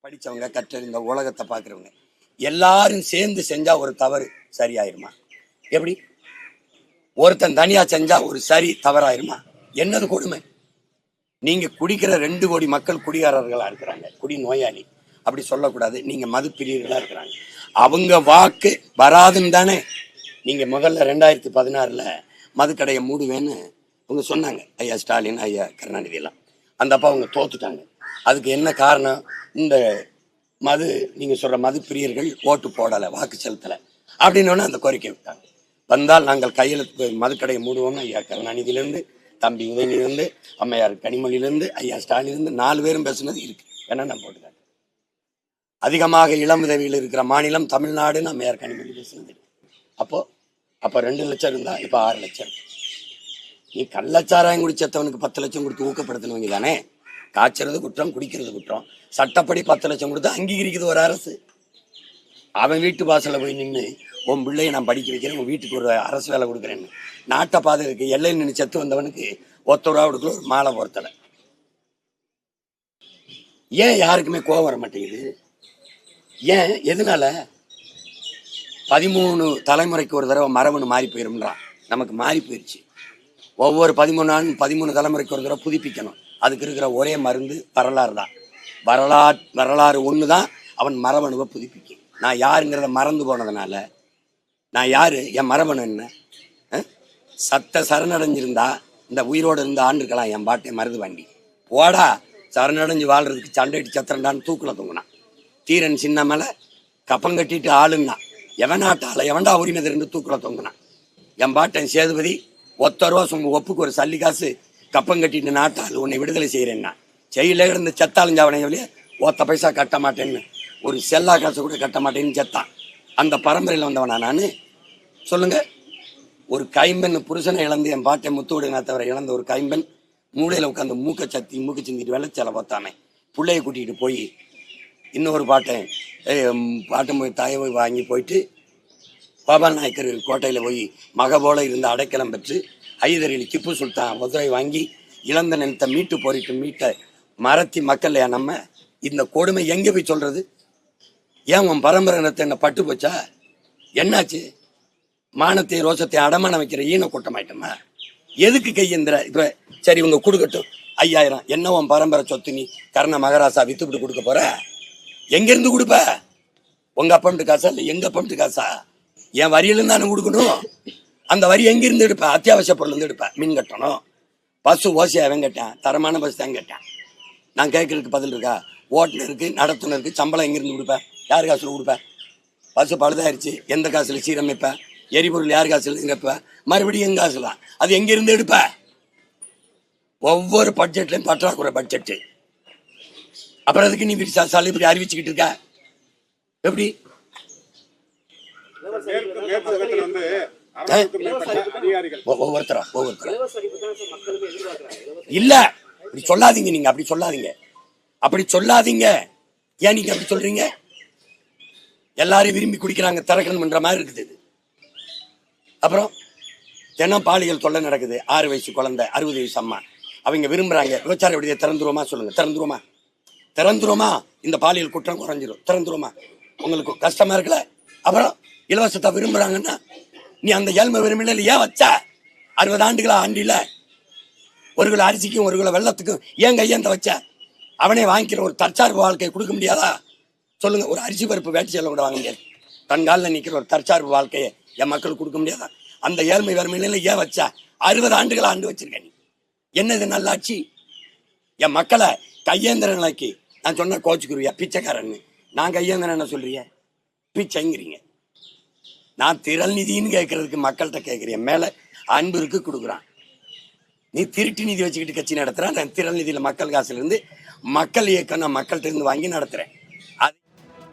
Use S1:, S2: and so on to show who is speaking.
S1: படித்தவங்க கற்றறிந்த உலகத்தை பார்க்குறவங்க எல்லாரும் சேர்ந்து செஞ்சா ஒரு தவறு சரியாயிருமா? எப்படி ஒருத்தன் தனியா செஞ்சா ஒரு சரி தவறாயிருமா? என்னது கொடுமை? நீங்க குடிக்கிற 2 கோடி மக்கள் குடிகாரர்களா இருக்கிறாங்க, குடி நோயாளி. அப்படி சொல்லக்கூடாது. நீங்க மது பிரியர்களா இருக்கிறாங்க, அவங்க வாக்கு வராதுன்னு தானே நீங்க முதல்ல 2016 மதுக்கடையை மூடுவேன்னு அவங்க சொன்னாங்க. ஐயா ஸ்டாலின், ஐயா கருணாநிதி எல்லாம். அந்த அப்பா அவங்க தோத்துட்டாங்க. அதுக்கு என்ன காரணம்? இந்த மது, நீங்க சொல்ற மது பிரியர்கள் ஓட்டு போடலை, வாக்கு செலுத்தலை அப்படின்னு அந்த கோரிக்கை விட்டாங்க. வந்தால் நாங்கள் கையெழுத்து மதுக்கடையை மூடுவோம்னு ஐயா கருணாநிதியிலிருந்து, தம்பி உதயநிதியிலிருந்து, அம்மையார் கனிமொழியிலிருந்து, ஐயா ஸ்டாலினிலிருந்து 4 பேரும் பேசுனது இருக்கு. ஏன்னா நான் போட்டுக்காங்க. அதிகமாக இளம் உதவியில் இருக்கிற மாநிலம் தமிழ்நாடுன்னு அம்மையார் கனிமொழி பேசுனது. அப்போ 2 லட்சம் இருந்தா இப்ப 6 லட்சம். நீ கள்ளச்சாராயம் குடிச்சவனுக்கு 10 லட்சம் கொடுத்து ஊக்கப்படுத்தினவங்க தானே. காய்ச்சறது குற்றம், குடிக்கிறது குற்றம். சட்டப்படி 10 லட்சம் கொடுத்து அங்கீகரிக்குது ஒரு அரசு. அவன் வீட்டு வாசல்ல போய் நின்று உன் பிள்ளைய நான் படிக்க வைக்கிறேன், உன் வீட்டுக்கு ஒரு அரசு வேலை கொடுக்குறேன்னு நாட்டை பாதுகாக்க எல்லை நின்று செத்து வந்தவனுக்கு 10 ரூபா கொடுக்கல, ஒரு மாலை பொறுத்தலை. ஏன் யாருக்குமே கோபம் வர மாட்டேங்குது? ஏன்? எதனால? 13 தலைமுறைக்கு ஒரு தடவை மரபணு மாறி போயிரும்ன்றான். நமக்கு மாறி போயிடுச்சு. ஒவ்வொரு 13 தலைமுறைக்கு ஒரு தடவை புதுப்பிக்கணும். அதுக்கு இருக்கிற ஒரே மருந்து வரலாறு தான். வரலாறு ஒன்று தான் அவன் மரபணுவை புதுப்பிக்கும். நான் யாருங்கிறத மறந்து போனதுனால நான் யாரு, என் மரபணு என்ன? சரணடைஞ்சிருந்தா இந்த உயிரோடு இருந்த ஆண்டுக்கலாம் என் பாட்டை மருது வாண்டி ஓடா. சரணடைஞ்சு வாழ்றதுக்கு சண்டைட்டு சத்திரண்டான்னு தூக்குல தூங்கினான். தீரன் சின்ன மேல கப்பம் கட்டிட்டு ஆளுன்னா எவனாட்டால எவன்டா உரிமை இருந்து தூக்குல தொங்கினான். என் பாட்டன் சேதுபதி 10 ரூபா ஒப்புக்கு ஒரு சல்லி காசு கப்பம் கட்டிட்டு நாட்டால் உன்னை விடுதலை செய்யறேன்னா செயல இருந்து செத்தாலஞ்சாவனையே 1 பைசா கட்ட மாட்டேன்னு, ஒரு செல்லா காசு கூட கட்ட மாட்டேன்னு செத்தான். அந்த பரம்பரையில் வந்தவனா நான்? சொல்லுங்க. ஒரு கைம்பெண் புருஷனை இழந்து, என் பாட்டை முத்துவிடுனா தவிர இழந்த ஒரு கைம்பெண் மூளையில உட்காந்து மூக்க சிந்திட்டு வெள்ளச்சலை பார்த்தாமே பிள்ளைய கூட்டிகிட்டு போய் இன்னொரு பாட்டன் போய் தாயை போய் வாங்கி போயிட்டு பாபா நாயக்கர் கோட்டையில் போய் மக போல இருந்து அடைக்கலம் பெற்று ஐதரில் திப்பு சுல்தான் மதுரை வாங்கி இழந்த நிலத்தை மீட்டு போரிட்டு மீட்ட மரத்தி மக்கள் நம்ம இந்த கொடுமை எங்க போய் சொல்றது? ஏன் உன் பரம்பரை நிலத்தை என்ன பட்டு போச்சா? என்னாச்சு? மானத்தை ரோசத்தை அடமான வைக்கிற ஈன கூட்டமாயிட்டோமா? எதுக்கு கையெந்திர? இப்ப சரி இவங்க கொடுக்கட்டும் 5000. என்ன உன் பரம்பரை சொத்து? நீ கர்ண மகாராசா வித்துப்பிட்டு கொடுக்க போற? எங்கிருந்து கொடுப்ப? உங்க அப்பம்ட்டு காசா இல்லை எங்க அப்பம்ட்டு காசா? என் வரியிலிருந்து தானே கொடுக்கணும். அந்த வரி எங்கிருந்து எடுப்பேன்? அத்தியாவசிய பொருள் இருந்து எடுப்பேன். மின் கட்டணும், பஸ் ஓசியா அவன் கேட்டேன், தரமான பஸ் தான் கேட்டேன். நான் கேட்கறதுக்கு பதில் இருக்கா? ஓட்டுநருக்கு, நடத்துனருக்கு சம்பளம் எங்கிருந்து கொடுப்பேன்? யார் காசுல கொடுப்பேன்? பஸ் பழுதாயிருச்சு, எந்த காசுல சீரமைப்பேன்? எரிபொருள் யார் காசுல இருப்பேன்? மறுபடியும் எங்க காசுலாம்? அது எங்கிருந்து எடுப்ப? ஒவ்வொரு பட்ஜெட்லயும் பற்றாக்குறை பட்ஜெட்டு. அப்புறம் அதுக்கு நீ சாலை இப்படி அறிவிச்சுக்கிட்டு இருக்க? எப்படி ஒவ்வொருத்தரா இல்ல அப்படி சொல்லாதீங்க. நீங்க அப்படி சொல்லாதீங்க. ஏன் நீங்க அப்படி சொல்றீங்க? எல்லாரும் விரும்பி குடிக்கிறாங்க, திறக்கணும்ன்ற மாதிரி இருக்குது. அப்புறம் தினம் பாலியல் தொல்லை நடக்குது. 6 வயசு குழந்தை, 60 வயசு அம்மா, அவங்க விரும்புறாங்க. விபச்சார விடுதியை திறந்துருமா? சொல்லுங்க. திறந்துருமா? இந்த பாலியல் குற்றம் குறைஞ்சிரும். திறந்துருமா? உங்களுக்கு கஷ்டமா இருக்குல்ல? அப்புறம் இலவசத்தை விரும்புறாங்கன்னா நீ அந்த ஏழ்மை விரும்பின ஏன் வச்ச? 60 ஆண்டுகளா ஆண்டில 1 கிலோ அரிசிக்கும் 1 கிலோ வெள்ளத்துக்கும் ஏன் கையேந்த வச்ச? அவனே வாங்கிக்கிற ஒரு தற்சார்பு வாழ்க்கையை கொடுக்க முடியாதா? சொல்லுங்க. ஒரு அரிசி பருப்பு வேட்டி செல்ல கூட வாங்க முடியாது. தன் காலில் நிற்கிற ஒரு தற்சார்பு வாழ்க்கையை என் மக்களுக்கு கொடுக்க முடியாதா? அந்த ஏழ்மை வறுமையில ஏன் வச்ச? 60 ஆண்டுகளா ஆண்டு வச்சிருக்க நீ. என்னது நல்லாட்சி? என் மக்களை கையேந்திர நிலைக்கு நான் சொன்ன கோச்சுக்குருவியா பிச்சைக்காரன்னு. நான் கையேந்திரன் என்ன சொல்றீங்க? பிச்சைங்கிறீங்க. நான் திரள் நிதின்னு கேட்கறதுக்கு மக்கள்கிட்ட கேட்கிறேன். மேல அன்பு இருக்கு கொடுக்குறான். நீ திருட்டு நிதி வச்சுக்கிட்டு கட்சி நடத்துற. நான் திரள் நிதியில மக்கள் காசுல இருந்து மக்கள் இயக்கம் நான் மக்கள்கிட்ட இருந்து வாங்கி நடத்துறேன்.